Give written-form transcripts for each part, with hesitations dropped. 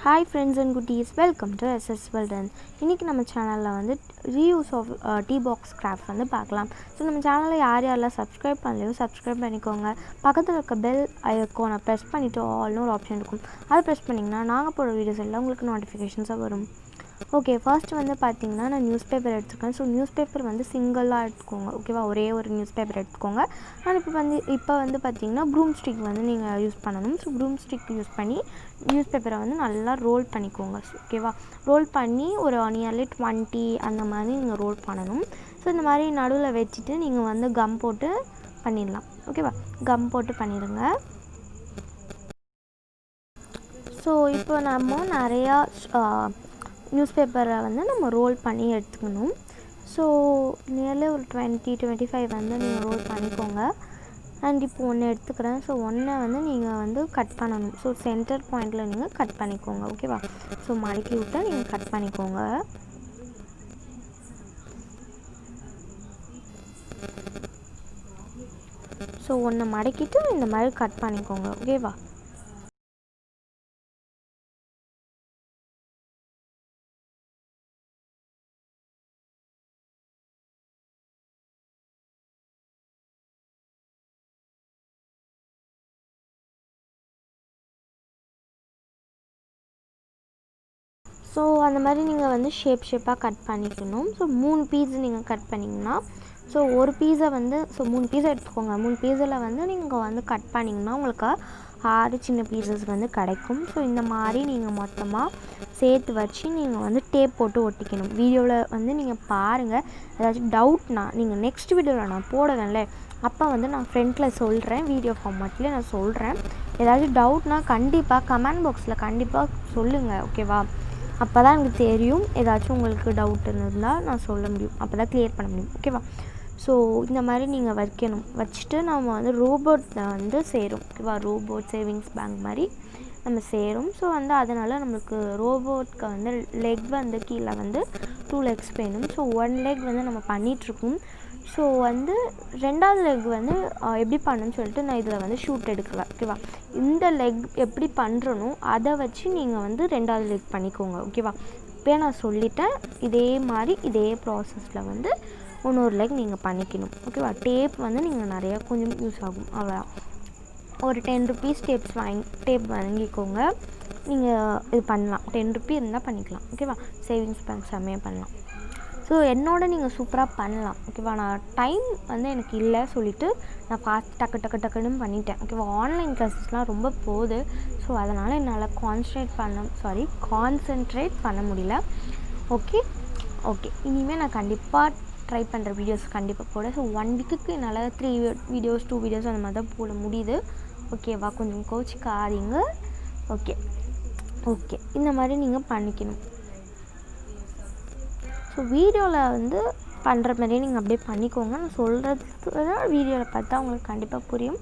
Hi friends and goodies, welcome to SS World. இன்னைக்கு நம்ம சேனல்ல வந்து reuse of teabox craft வந்து பார்க்கலாம். ஸோ நம்ம சேனலை யாரெல்லாம் சப்ஸ்கிரைப் பண்ணலையோ சப்ஸ்கிரைப் பண்ணிக்கோங்க. பக்கத்தில் இருக்க பெல் ஐக்கானை ப்ரெஸ் பண்ணிவிட்டு ஆல்னு ஒரு ஆப்ஷன் இருக்கும். அதை ப்ரெஸ் பண்ணிங்கன்னா நாங்கள் போடுற வீடியோஸ் எல்லாம் உங்களுக்கு நோட்டிஃபிகேஷன்ஸாக வரும். ஓகே, ஃபர்ஸ்ட் வந்து பார்த்திங்கன்னா நான் நியூஸ் பேப்பர் எடுத்துருக்கேன். ஸோ நியூஸ் பேப்பர் வந்து சிங்கிளாக எடுத்துக்கோங்க, ஓகேவா? ஒரே ஒரு நியூஸ் பேப்பர் எடுத்துக்கோங்க. நான் இப்போ வந்து பார்த்திங்கன்னா ப்ரூம் ஸ்டிக் வந்து நீங்கள் யூஸ் பண்ணணும். ஸோ ப்ரூம் ஸ்டிக் யூஸ் பண்ணி நியூஸ் பேப்பரை வந்து நல்லா ரோல் பண்ணிக்கோங்க, ஓகேவா? ரோல் பண்ணி ஒரு நியர்லி 20 அந்த மாதிரி நீங்கள் ரோல் பண்ணணும். ஸோ இந்த மாதிரி நடுவில் வச்சுட்டு நீங்கள் வந்து கம் போட்டு பண்ணிடலாம், ஓகேவா? கம் போட்டு பண்ணிடுங்க. ஸோ இப்போ நம்ம நிறையா நியூஸ் பேப்பரை வந்து நம்ம ரோல் பண்ணி எடுத்துக்கணும். ஸோ நியர்லி ஒரு 20-25 வந்து நீங்கள் ரோல் பண்ணிக்கோங்க. அண்ட் இப்போ ஒன்று எடுத்துக்கிறேன். ஸோ ஒன்றை வந்து நீங்கள் வந்து கட் பண்ணணும். ஸோ சென்டர் பாயிண்டில் நீங்கள் கட் பண்ணிக்கோங்க, ஓகேவா? ஸோ மடக்கி விட்டு நீங்கள் கட் பண்ணிக்கோங்க. ஸோ ஒன்றை மடக்கிட்டு இந்த மாதிரி கட் பண்ணிக்கோங்க, ஓகேவா? ஸோ அந்த மாதிரி நீங்கள் வந்து ஷேப்பாக கட் பண்ணிக்கணும். ஸோ 3 பீஸ் நீங்கள் கட் பண்ணிங்கன்னா, ஸோ ஒரு பீஸை வந்து 3 பீஸை எடுத்துக்கோங்க. 3 பீஸில் வந்து நீங்கள் வந்து கட் பண்ணிங்கன்னா உங்களுக்கு 6 சின்ன பீசஸ் வந்து கிடைக்கும். ஸோ இந்த மாதிரி நீங்கள் மொத்தமாக சேர்த்து வச்சு நீங்கள் வந்து டேப் போட்டு ஒட்டிக்கணும். வீடியோவில் வந்து நீங்கள் பாருங்கள். ஏதாச்சும் டவுட்னா நீங்கள் நெக்ஸ்ட் வீடியோவில் நான் போடுவேன்ல, அப்போ வந்து நான் ஃப்ரண்ட்டில் சொல்கிறேன், வீடியோ ஃபார்மேட்லேயே நான் சொல்கிறேன். ஏதாச்சும் டவுட்னால் கண்டிப்பாக கமெண்ட் பாக்ஸில் கண்டிப்பாக சொல்லுங்கள், ஓகேவா? அப்போ தான் எனக்கு தெரியும். ஏதாச்சும் உங்களுக்கு டவுட் இருந்தால் நான் சொல்ல முடியும், அப்போ தான் க்ளியர் பண்ண முடியும், ஓகேவா? ஸோ இந்த மாதிரி நீங்கள் வச்சுட்டு நம்ம வந்து ரோபோட்டில் வந்து சேரும், ஓகேவா? ரோபோட் சேவிங்ஸ் பேங்க் மாதிரி நம்ம சேரும். ஸோ வந்து அதனால் நம்மளுக்கு ரோபோட்க்கு வந்து லெக் வந்து கீழே வந்து 2 லெக்ஸ் வேணும். ஸோ 1 லெக் வந்து நம்ம பண்ணிகிட்ருக்கோம். ஸோ வந்து 2வது லெக் வந்து எப்படி பண்ணுன்னு சொல்லிட்டு நான் இதில் வந்து ஷூட் எடுக்கல, ஓகேவா? இந்த லெக் எப்படி பண்ணுறனோ அதை வச்சு நீங்கள் வந்து 2வது லெக் பண்ணிக்கோங்க, ஓகேவா? இப்போ நான் சொல்லிட்டேன். இதே மாதிரி இதே ப்ராசஸில் வந்து இன்னொரு லெக் நீங்கள் பண்ணிக்கணும், ஓகேவா? டேப் வந்து நீங்கள் நிறையா கொஞ்சம் யூஸ் ஆகும், அவ்வளோ. ஒரு 10 ருபீஸ் டேப் வாங்கிக்கோங்க. நீங்கள் இது பண்ணலாம், 10 ருபீ இருந்தால் பண்ணிக்கலாம், ஓகேவா? சேவிங்ஸ் பேங்க் செம்மையாக பண்ணலாம். ஸோ என்னோட நீங்கள் சூப்பராக பண்ணலாம், ஓகேவா? நான் டைம் வந்து எனக்கு இல்லை சொல்லிவிட்டு நான் ஃபாஸ்ட் டக்குன்னு பண்ணிட்டேன், ஓகேவா? ஆன்லைன் கிளாஸஸ்லாம் ரொம்ப போகுது. ஸோ அதனால் என்னால் கான்சென்ட்ரேட் பண்ண முடியல. ஓகே இனிமேல் நான் கண்டிப்பாக ட்ரை பண்ணுற வீடியோஸ் கண்டிப்பாக போட. ஸோ 1 வீக்குக்கு என்னால் 3 வீடியோஸ் 2 வீடியோஸ் அந்த மாதிரி தான் போட முடியுது, ஓகேவா? கொஞ்சம் கோச்சிக்காதீங்க, ஓகே இந்த மாதிரி நீங்கள் பண்ணிக்கணும். ஸோ வீடியோவில் வந்து பண்ணுற மாதிரியே நீங்கள் அப்படியே பண்ணிக்கோங்க. நான் சொல்கிறது வீடியோவில் பார்த்தா உங்களுக்கு கண்டிப்பாக புரியும்.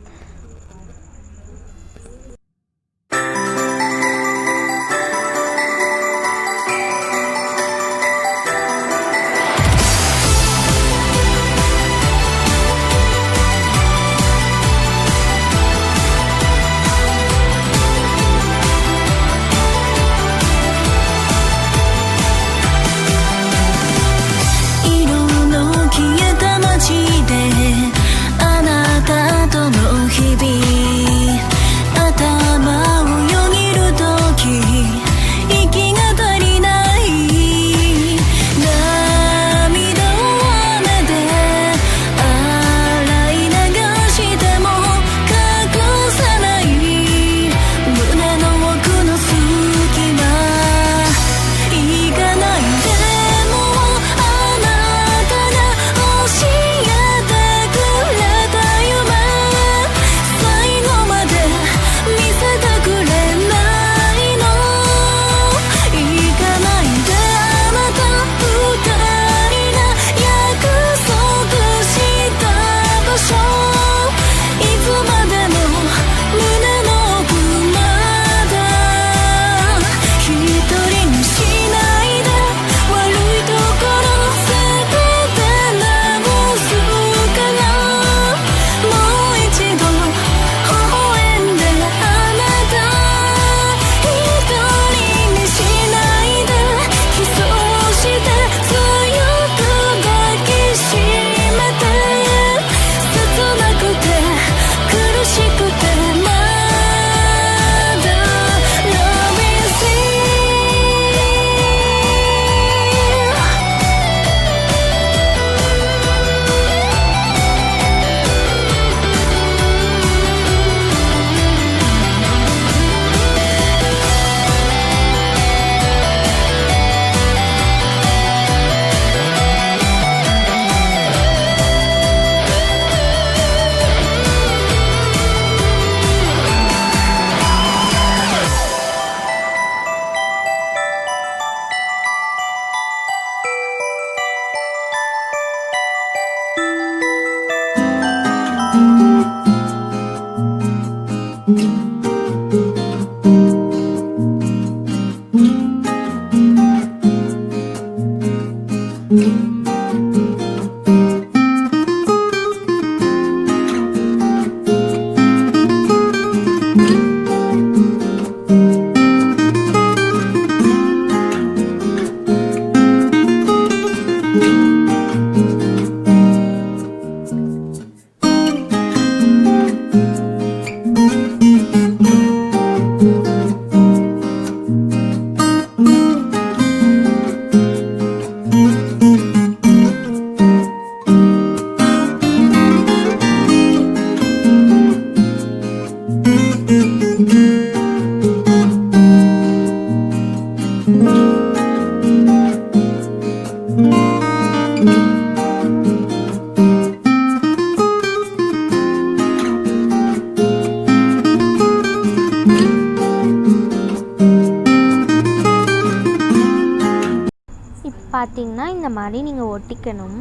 பார்த்தீங்கன்னா இந்த மாதிரி நீங்கள் ஒட்டிக்கணும்.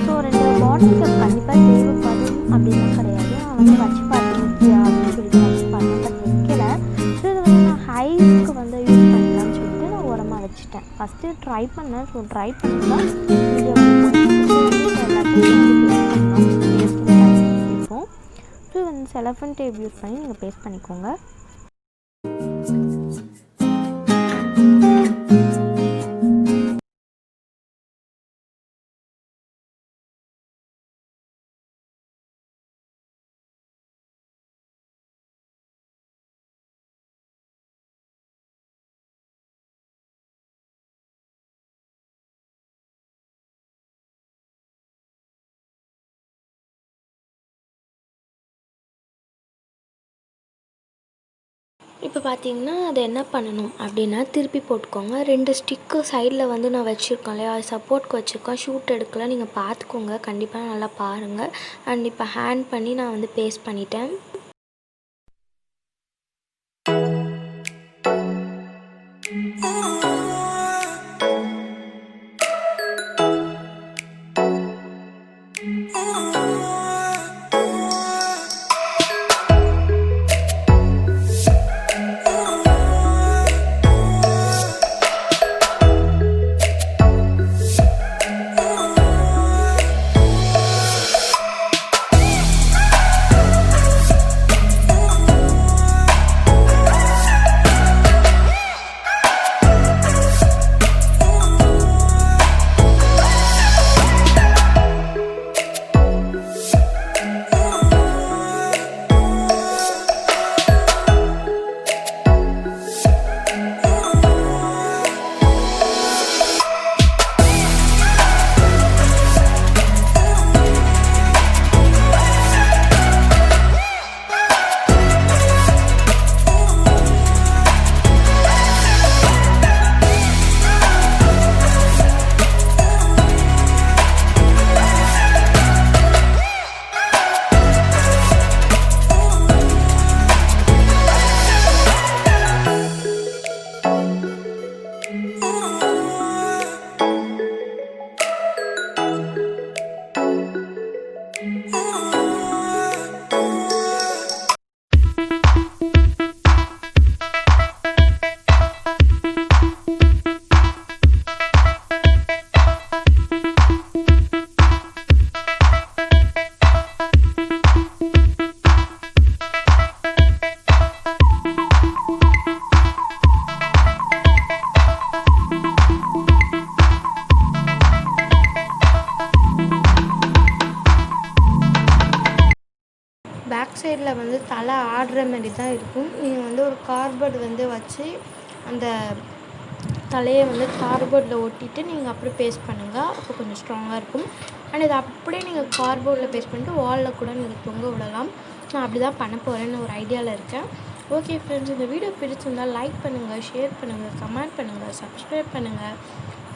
ஸோ 2 பாட்டில் கேப் கண்டிப்பாக தேவைப்படும் அப்படின்லாம் கிடையாது. நான் வந்து வச்சு பார்த்தேன் ஓகேயா அப்படின்னு சொல்லிட்டு வச்சு பார்த்தேன். பட் வைக்கல. ஸோ இதை வந்து நான் ஹைஸ்க்கு வந்து யூஸ் பண்ணலான்னு சொல்லிட்டு நான் ஓரமாக வச்சுட்டேன். ஃபஸ்ட்டு ட்ரை பண்ணேன். ஸோ ட்ரை பண்ணி தான் வீடியோ எல்லாத்தையும் இப்போ ஸோ வந்து செலஃபன் டேப் யூஸ் பண்ணி நீங்கள் பேஸ்ட் பண்ணிக்கோங்க. இப்போ பார்த்தீங்கன்னா அதை என்ன பண்ணணும் அப்படின்னா திருப்பி போட்டுக்கோங்க. 2 ஸ்டிக்கு சைடில் வந்து நான் வச்சுருக்கேன் இல்லையா, சப்போர்ட்க்கு வச்சுருக்கேன். ஷூட் எடுக்கல, நீங்கள் பார்த்துக்கோங்க, கண்டிப்பாக நல்லா பாருங்கள். அண்ட் இப்போ ஹேண்ட் பண்ணி நான் வந்து பேஸ்ட் பண்ணிட்டேன். பேக் சைடில் வந்து தலை ஆடுற மாதிரி தான் இருக்கும். நீங்கள் வந்து ஒரு கார்ட்போர்டு வந்து வச்சு அந்த தலையை வந்து கார்ட்போர்டில் ஒட்டிட்டு நீங்கள் அப்புறம் பேஸ்ட் பண்ணுங்கள். அப்போ கொஞ்சம் ஸ்ட்ராங்காக இருக்கும். அண்ட் இதை அப்படியே நீங்கள் கார்ட்போர்டில் பேஸ்ட் பண்ணிட்டு வாலில் கூட நீங்கள் தொங்க விடலாம். நான் அப்படி தான் பண்ண போகிறேன்னு ஒரு ஐடியாவில் இருக்கேன். ஓகே ஃப்ரெண்ட்ஸ், இந்த வீடியோ பிடிச்சிருந்தால் லைக் பண்ணுங்கள், ஷேர் பண்ணுங்கள், கமெண்ட் பண்ணுங்கள், சப்ஸ்கிரைப் பண்ணுங்கள்,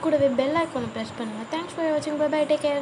கூடவே பெல் ஐக்கானை ப்ரெஸ் பண்ணுங்கள். தேங்க்ஸ் ஃபார் வாட்சிங். Bye bye, take care.